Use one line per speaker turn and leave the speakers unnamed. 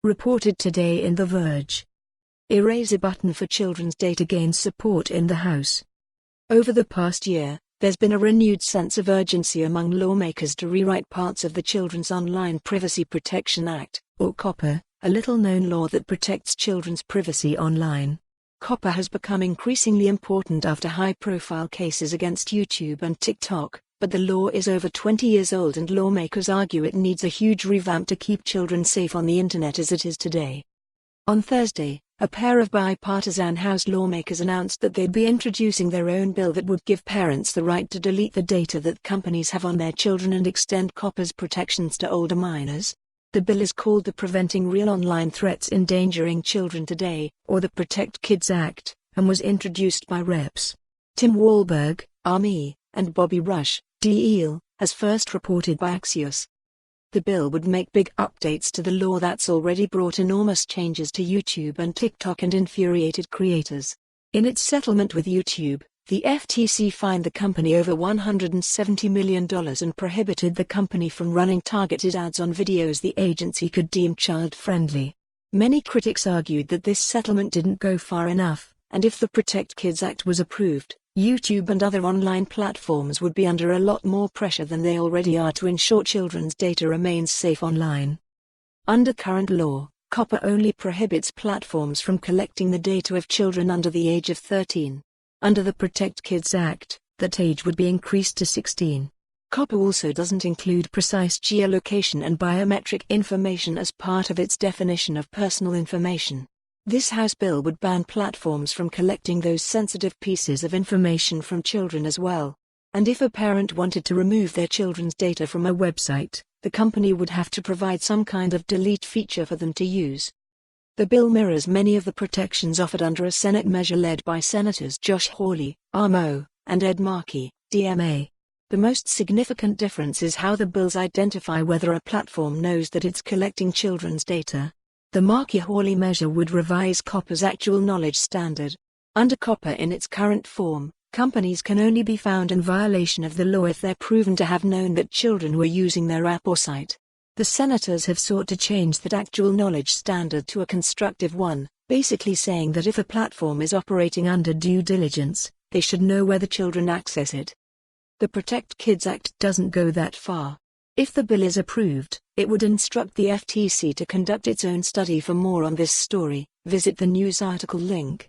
reported today in The Verge. Erase a button for children's data gains support in the House. Over the past year, there's been a renewed sense of urgency among lawmakers to rewrite parts of the Children's Online Privacy Protection Act, or COPPA, a little-known law that protects children's privacy online. COPPA has become increasingly important after high-profile cases against YouTube and TikTok, but the law is over 20 years old and lawmakers argue it needs a huge revamp to keep children safe on the internet as it is today. On Thursday, a pair of bipartisan House lawmakers announced that they'd be introducing their own bill that would give parents the right to delete the data that companies have on their children and extend COPPA's protections to older minors. The bill is called the Preventing Real Online Threats Endangering Children Today, or the Protect Kids Act, and was introduced by Reps. Tim Walberg, RME, and Bobby Rush, DL, as first reported by Axios. The bill would make big updates to the law that's already brought enormous changes to YouTube and TikTok and infuriated creators. In its settlement with YouTube, the FTC fined the company over $170 million and prohibited the company from running targeted ads on videos the agency could deem child-friendly. Many critics argued that this settlement didn't go far enough, and if the Protect Kids Act was approved, YouTube and other online platforms would be under a lot more pressure than they already are to ensure children's data remains safe online. Under current law, COPPA only prohibits platforms from collecting the data of children under the age of 13. Under the Protect Kids Act, that age would be increased to 16. COPPA also doesn't include precise geolocation and biometric information as part of its definition of personal information. This House bill would ban platforms from collecting those sensitive pieces of information from children as well. And if a parent wanted to remove their children's data from a website, the company would have to provide some kind of delete feature for them to use. The bill mirrors many of the protections offered under a Senate measure led by Senators Josh Hawley, RMO, and Ed Markey, DMA. The most significant difference is how the bills identify whether a platform knows that it's collecting children's data. The Markey-Hawley measure would revise COPPA's actual knowledge standard. Under COPPA in its current form, companies can only be found in violation of the law if they're proven to have known that children were using their app or site. The senators have sought to change that actual knowledge standard to a constructive one, basically saying that if a platform is operating under due diligence, they should know where the children access it. The Protect Kids Act doesn't go that far. If the bill is approved, it would instruct the FTC to conduct its own study. For more on this story, visit the news article link.